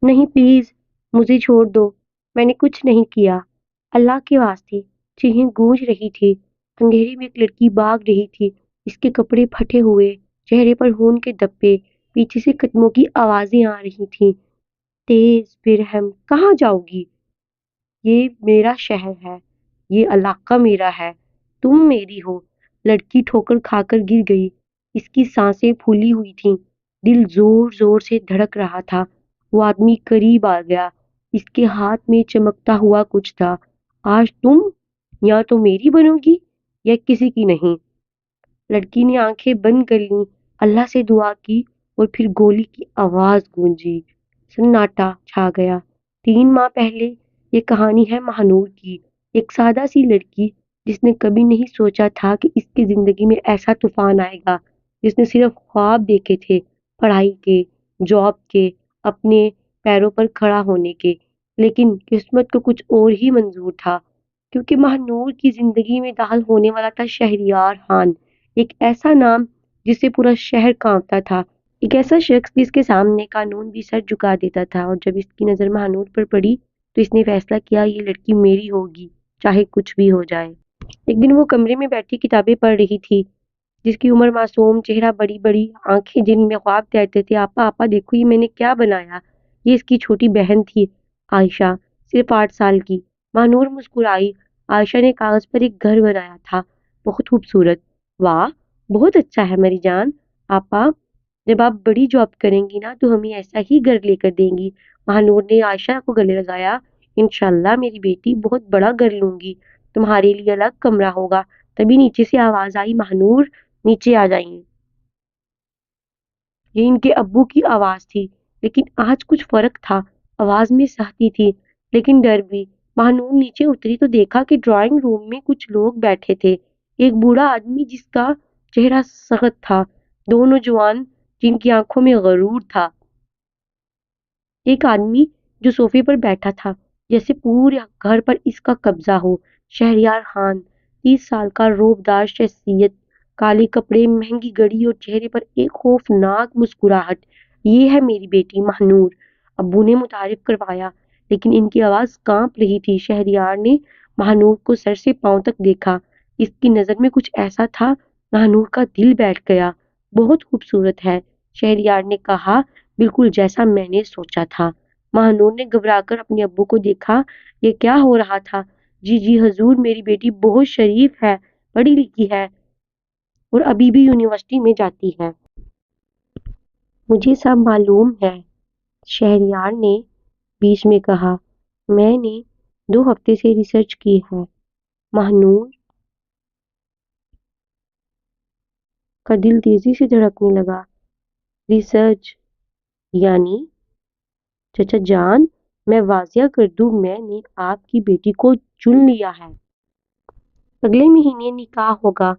نہیں پلیز، مجھے چھوڑ دو، میں نے کچھ نہیں کیا۔ اللہ کے واسطے، چیخیں گونج رہی تھی۔ اندھیرے میں ایک لڑکی بھاگ رہی تھی، اس کے کپڑے پھٹے ہوئے، چہرے پر خون کے دھبے، پیچھے سے قدموں کی آوازیں آ رہی تھیں۔ تیز برہم، کہاں جاؤ گی؟ یہ میرا شہر ہے، یہ علاقہ میرا ہے، تم میری ہو۔ لڑکی ٹھوکر کھا کر گر گئی، اس کی سانسیں پھولی ہوئی تھیں، دل زور زور سے دھڑک رہا تھا۔ وہ آدمی قریب آ گیا، اس کے ہاتھ میں چمکتا ہوا کچھ تھا۔ آج تم یا تو میری بنو گی یا کسی کی نہیں۔ لڑکی نے آنکھیں بند کر لیں، اللہ سے دعا کی، اور پھر گولی کی آواز گونجی۔ سناٹا چھا گیا۔ 3 ماہ پہلے یہ کہانی ہے مہانور کی، ایک سادہ سی لڑکی جس نے کبھی نہیں سوچا تھا کہ اس کی زندگی میں ایسا طوفان آئے گا، جس نے صرف خواب دیکھے تھے، پڑھائی کے، جاب کے، اپنے پیروں پر کھڑا ہونے کے، لیکن قسمت کو کچھ اور ہی منظور تھا، کیونکہ مہانور کی زندگی میں داخل ہونے والا تھا شہریار خان، ایک ایسا نام جس سے پورا شہر کانپتا تھا، ایک ایسا شخص جس کے سامنے قانون بھی سر جھکا دیتا تھا۔ اور جب اس کی نظر مہانور پر پڑی تو اس نے فیصلہ کیا، یہ لڑکی میری ہوگی، چاہے کچھ بھی ہو جائے۔ ایک دن وہ کمرے میں بیٹھی کتابیں پڑھ رہی تھی، جس کی عمر معصوم، چہرہ بڑی بڑی آنکھیں جن میں خواب تیرتے تھے۔ آپا آپا دیکھو، یہ میں نے کیا بنایا۔ یہ اس کی چھوٹی بہن تھی، عائشہ، صرف 8 سال کی۔ مہانور مسکرائی۔ عائشہ نے کاغذ پر ایک گھر بنایا تھا، بہت خوبصورت۔ واہ، بہت اچھا ہے میری جان۔ آپا، جب آپ بڑی جاب کریں گی نا تو ہمیں ایسا ہی گھر لے کر دیں گی۔ مہانور نے عائشہ کو گلے لگایا۔ انشاءاللہ میری بیٹی، بہت بڑا گھر لوں گی، تمہارے لیے الگ کمرہ ہوگا۔ تبھی نیچے سے آواز آئی، مہانور نیچے آ جائیں۔ یہ ان کے ابو کی آواز تھی، لیکن آج کچھ فرق تھا۔ آواز میں سختی تھی، لیکن ڈر بھی۔ مہانور نیچے اتری تو دیکھا کہ ڈرائنگ روم میں کچھ لوگ بیٹھے تھے۔ ایک بوڑھا آدمی جس کا چہرہ سخت تھا، 2 نوجوان جن کی آنکھوں میں غرور تھا، ایک آدمی جو صوفے پر بیٹھا تھا جیسے پورے گھر پر اس کا قبضہ ہو۔ شہریار خان، 30 سال کا، روبدار شخصیت، کالے کپڑے، مہنگی گھڑی اور چہرے پر ایک خوفناک مسکراہٹ۔ یہ ہے میری بیٹی مہانور، ابو نے متعارف کروایا، لیکن ان کی آواز کانپ رہی تھی۔ شہریار نے مہانور کو سر سے پاؤں تک دیکھا، اس کی نظر میں کچھ ایسا تھا، مہانور کا دل بیٹھ گیا۔ بہت خوبصورت ہے، شہریار نے کہا، بالکل جیسا میں نے سوچا تھا۔ مہانور نے گھبرا کر اپنے ابو کو دیکھا۔ یہ کیا ہو رہا تھا؟ جی جی حضور، میری بیٹی بہت شریف ہے، پڑھی لکھی ہے اور ابھی بھی یونیورسٹی میں جاتی ہے۔ مجھے سب معلوم ہے، شہریار نے بیچ میں کہا۔ میں نے 2 ہفتے سے ریسرچ کی ہے۔ مہانور کا دل تیزی سے دھڑکنے لگا۔ ریسرچ یعنی؟ چچا جان، میں واضح کر دوں، میں نے آپ کی بیٹی کو چن لیا ہے۔ اگلے مہینے نکاح ہوگا۔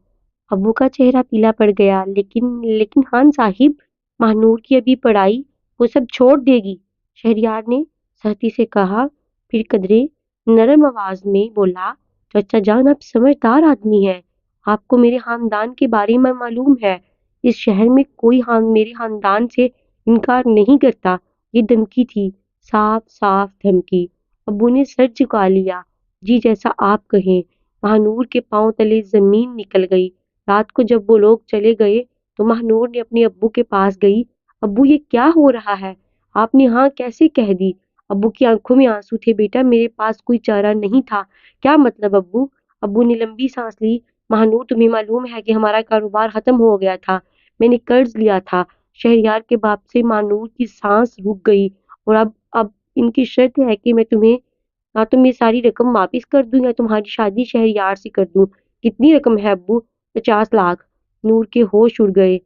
ابو کا چہرہ پیلا پڑ گیا۔ لیکن خان صاحب، مہانور کی ابھی پڑھائی، وہ سب چھوڑ دے گی، شہریار نے سختی سے کہا۔ پھر قدرے نرم آواز میں بولا، چچا جان آپ سمجھدار آدمی ہیں، آپ کو میرے خاندان کے بارے میں معلوم ہے، اس شہر میں کوئی میرے خاندان سے انکار نہیں کرتا۔ یہ دھمکی تھی، صاف صاف دھمکی۔ ابو نے سر جھکا لیا۔ جی جیسا آپ کہیں۔ مہانور کے پاؤں تلے زمین نکل گئی۔ رات کو جب وہ لوگ چلے گئے تو مہانور نے اپنے ابو کے پاس گئی۔ ابو، یہ کیا ہو رہا ہے؟ آپ نے ہاں کیسے کہہ دی؟ ابو کی آنکھوں میں آنسو تھے۔ بیٹا، میرے پاس کوئی چارہ نہیں تھا۔ کیا مطلب ابو؟ ابو نے لمبی سانس لی۔ مہانور، تمہیں معلوم ہے کہ ہمارا کاروبار ختم ہو گیا تھا، میں نے قرض لیا تھا۔ شہریار کے باپ سے مہانور کی سانس رک گئی۔ اور اب ان کی شرط ہے کہ میں تمہیں یا تو میں ساری رقم واپس کر دوں یا تمہاری شادی شہریار سے کر دوں۔ کتنی رقم ہے ابو؟ 50 لاکھ۔ نور کے ہوش اڑ گئے۔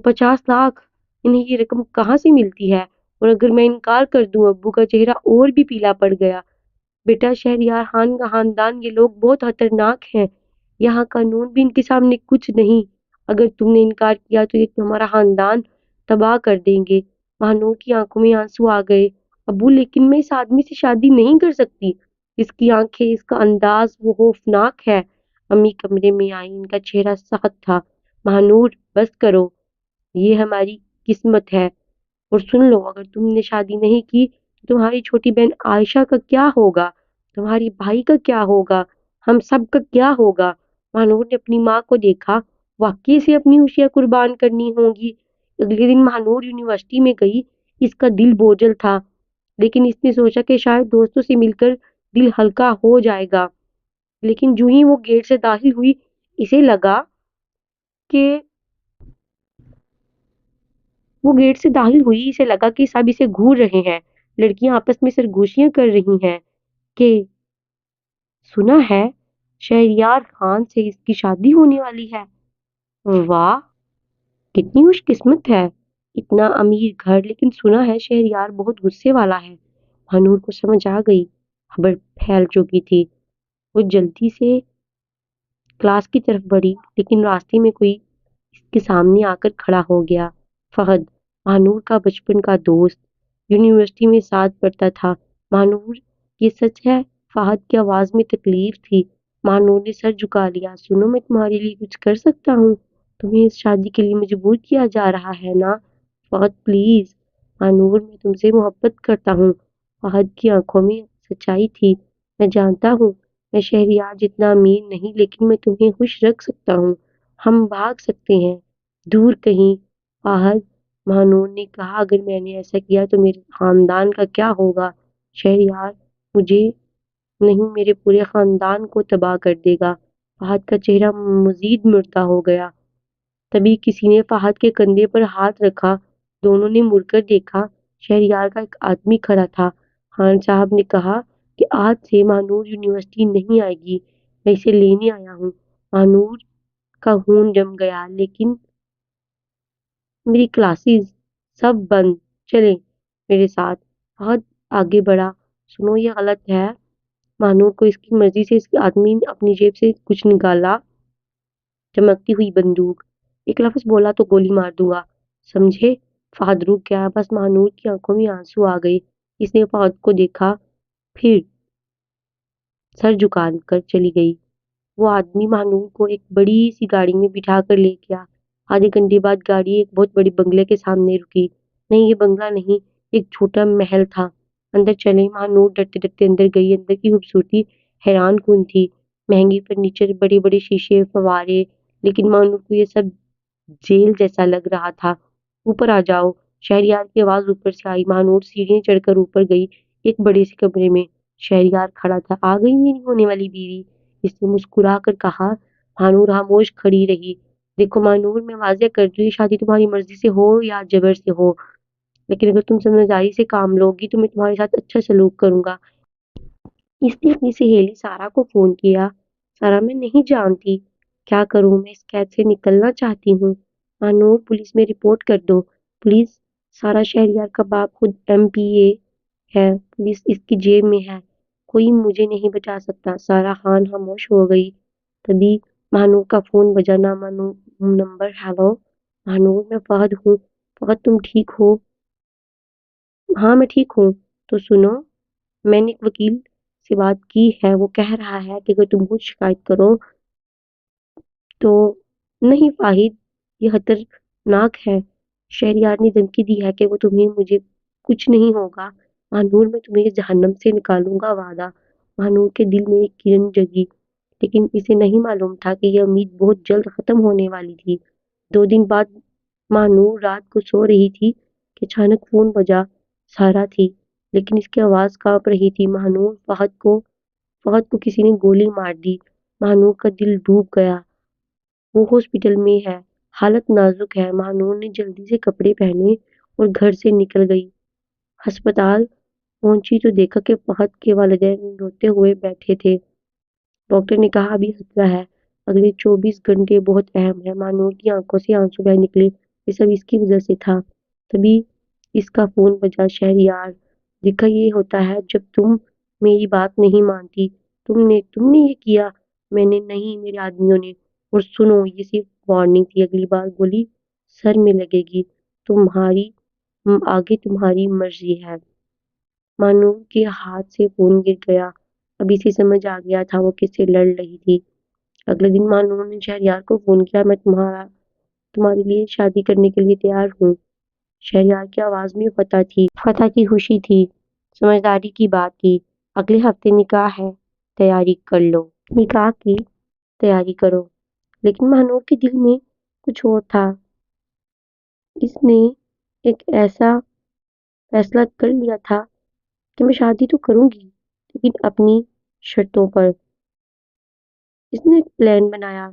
50 لاکھ؟ انہیں یہ رقم کہاں سے ملتی ہے؟ اور اگر میں انکار کر دوں؟ ابو کا چہرہ اور بھی پیلا پڑ گیا۔ بیٹا، شہریار خان کا خاندان، یہ لوگ بہت خطرناک ہیں، یہاں قانون بھی ان کے سامنے کچھ نہیں۔ اگر تم نے انکار کیا تو یہ تمہارا خاندان تباہ کر دیں گے۔ مہانور کی آنکھوں میں آنسو آ گئے۔ ابو، لیکن میں اس آدمی سے شادی نہیں کر سکتی، اس کی آنکھیں، اس کا انداز، وہ خوفناک ہے۔ امی کمرے میں آئی، ان کا چہرہ سخت تھا۔ مہانور، بس کرو، یہ ہماری قسمت ہے، اور سن لو، اگر تم نے شادی نہیں کی تو تمہاری چھوٹی بہن عائشہ کا کیا ہوگا، تمہاری بھائی کا کیا ہوگا، ہم سب کا کیا ہوگا؟ مانور نے اپنی ماں کو دیکھا، واقعی سے اپنی خوشیاں قربان کرنی ہوں گی۔ اگلے دن مانور یونیورسٹی میں گئی، اس کا دل بوجھل تھا، لیکن اس نے سوچا کہ شاید دوستوں سے مل کر دل ہلکا ہو جائے گا۔ لیکن جو ہی وہ گیٹ سے داخل ہوئی، اسے لگا کہ سب اسے گھور رہے ہیں، لڑکیاں آپس میں سرگوشیاں کر رہی ہیں کہ سنا ہے شہریار خان سے اس کی شادی ہونے والی ہے۔ واہ، کتنی خوش قسمت ہے، اتنا امیر گھر، لیکن سنا ہے شہریار بہت غصے والا ہے۔ ہنور کو سمجھ آ گئی، خبر پھیل چکی تھی۔ وہ جلدی سے کلاس کی طرف بڑھی، لیکن راستے میں کوئی اس کے سامنے آ کر کھڑا ہو گیا۔ فہد، مانور کا بچپن کا دوست، یونیورسٹی میں ساتھ پڑھتا تھا۔ مانور، یہ سچ ہے؟ فہد کی آواز میں تکلیف تھی۔ مانور نے سر جھکا لیا۔ سنو، میں تمہارے لیے کچھ کر سکتا ہوں؟ تمہیں اس شادی کے لیے مجبور کیا جا رہا ہے نا؟ فہد پلیز۔ مانور، میں تم سے محبت کرتا ہوں۔ فہد کی آنکھوں میں سچائی تھی۔ میں جانتا ہوں میں شہریار جتنا امیر نہیں، لیکن میں تمہیں خوش رکھ سکتا ہوں۔ ہم بھاگ سکتے ہیں دور کہیں۔ فہد، مانور نے کہا، اگر میں نے ایسا کیا تو میرے خاندان کا کیا ہوگا؟ شہریار مجھے نہیں، میرے پورے خاندان کو تباہ کر دے گا۔ فہد کا چہرہ مزید مردہ ہو گیا۔ تبھی کسی نے فہد کے کندھے پر ہاتھ رکھا۔ دونوں نے مڑ کر دیکھا۔ شہریار کا ایک آدمی کھڑا تھا۔ خان صاحب نے کہا کہ آج سے مانور یونیورسٹی نہیں آئے گی، میں اسے لینے آیا ہوں۔ مانور کا خون جم گیا، لیکن میری کلاسز سب بند، چلیں میرے ساتھ۔ فہد آگے بڑھا۔ سنو، یہ غلط ہے۔ مانور کو اس کی مرضی سے اس آدمی نے اپنی جیب سے کچھ نکالا، چمکتی ہوئی بندوق۔ ایک لفظ بولا تو گولی مار دوں گا، سمجھے؟ فہد رک گیا، بس مانور کی آنکھوں میں آنسو آ گئے۔ اس نے فہد کو دیکھا، پھر سر جھکا کر چلی گئی۔ وہ آدمی مانور کو ایک بڑی سی گاڑی میں بٹھا کر لے گیا۔ آدھے گھنٹے بعد گاڑی ایک بہت بڑے بنگلے کے سامنے رکی۔ نہیں، یہ بنگلہ نہیں، ایک چھوٹا محل تھا۔ اندر چلیں۔ مانور ڈرتے ڈرتے اندر گئی۔ اندر کی خوبصورتی حیران کن تھی، مہنگی فرنیچر، بڑے بڑے شیشے، فوارے، لیکن مانور کو یہ سب جیل جیسا لگ رہا تھا۔ اوپر آ جاؤ، شہریار کی آواز اوپر سے آئی۔ مانور سیڑھیاں چڑھ کر اوپر گئی۔ ایک بڑے سے کمرے میں شہریار کھڑا تھا۔ آ گئی میری ہونے والی بیوی، اس نے مسکرا کر کہا۔ مانور خاموش کھڑی رہی۔ دیکھو مانور، میں واضح کر دوں، یہ شادی تمہاری مرضی سے ہو یا جبر سے ہو، لیکن اگر تم سمجھداری سے کام لو گی تو میں تمہارے ساتھ اچھا سلوک کروں گا۔ اس نے اپنی سہیلی سارا کو فون کیا۔ سارا، میں نہیں جانتی کیا کروں، میں اس قید سے نکلنا چاہتی ہوں۔ مانور، پولیس میں رپورٹ کر دو۔ پولیس؟ سارا، شہریار کا باپ خود MPA ہے، پولیس اس کی جیب میں ہے، کوئی مجھے نہیں بچا سکتا۔ سارا خان خاموش ہو گئی۔ تبھی مانور کا فون بجا، نامعلوم نمبر۔ ہیلو مانور، میں فہد ہوں۔ فہد، تم ٹھیک ہو؟ ہاں میں ٹھیک ہوں۔ تو سنو، میں نے ایک وکیل سے بات کی ہے، وہ کہہ رہا ہے کہ اگر تم کچھ شکایت کرو تو نہیں فاہد، یہ خطرناک ہے۔ شہریار نے دھمکی دی ہے کہ وہ تمہیں مجھے کچھ نہیں ہوگا۔ مانور، میں تمہیں اس جہنم سے نکالوں گا، وعدہ۔ مانور کے دل میں ایک کرن جگی، لیکن اسے نہیں معلوم تھا کہ یہ امید بہت جلد ختم ہونے والی تھی۔ 2 دن بعد مانور رات کو سو رہی تھی کہ اچانک فون بجا۔ سارا تھی، لیکن اس کی آواز کانپ رہی تھی۔ مانور، فہد کو کسی نے گولی مار دی۔ مانور کا دل ڈوب گیا۔ وہ ہاسپٹل میں ہے، حالت نازک ہے۔ مانور نے جلدی سے کپڑے پہنے اور گھر سے نکل گئی۔ ہسپتال پہنچی تو دیکھا کہ فہد کے والدین روتے ہوئے بیٹھے تھے۔ ڈاکٹر نے کہا ابھی خطرہ ہے، اگلے 24 گھنٹے بہت اہم ہے۔ مانور کی آنکھوں سے آنسو بہہ نکلے، یہ سب اس کی وجہ سے تھا۔ تبھی اس کا فون بجا۔ شہریار، دیکھا یہ ہوتا ہے جب تم میری بات نہیں مانتی۔ تم نے یہ کیا؟ میں نے نہیں، میرے آدمیوں نے۔ اور سنو، یہ صرف وارننگ تھی، اگلی بار گولی سر میں لگے گی۔ آگے تمہاری مرضی ہے۔ مانور کے ہاتھ سے فون گر گیا۔ اب اسے سمجھ آ گیا تھا وہ کس سے لڑ رہی تھی۔ اگلے دن مانور نے شہریار کو فون کیا، میں تمہارے لیے شادی کرنے کے لیے تیار ہوں۔ شہریار کی آواز میں فتح تھی، فتح کی خوشی تھی، سمجھداری کی بات تھی۔ اگلے ہفتے نکاح ہے، تیاری کر لو۔ نکاح کی تیاری کرو، لیکن مہنور کے دل میں کچھ اور تھا۔ اس نے ایک ایسا فیصلہ کر لیا تھا کہ میں شادی تو کروں گی، لیکن اپنی شرطوں پر۔ اس نے ایک پلان بنایا،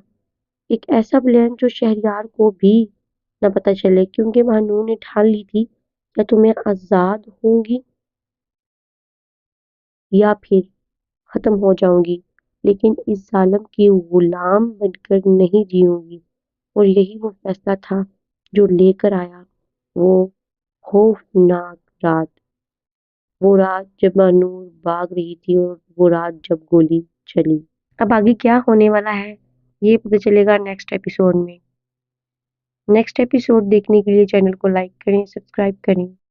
ایک ایسا پلان جو شہریار کو بھی نہ پتہ چلے، کیونکہ مہنور نے ٹھان لی تھی یا تو میں آزاد ہوں گی یا پھر ختم ہو جاؤں گی، لیکن اس ظالم کی غلام بن کر نہیں جیوں گی۔ اور یہی وہ فیصلہ تھا جو لے کر آیا وہ خوفناک رات، وہ رات جب مہنور بھاگ رہی تھی اور وہ رات جب گولی چلی۔ اب آگے کیا ہونے والا ہے یہ پتہ چلے گا نیکسٹ ایپیسوڈ میں۔ نیکسٹ ایپیسوڈ دیکھنے کے لیے چینل کو لائک کریں، سبسکرائب کریں۔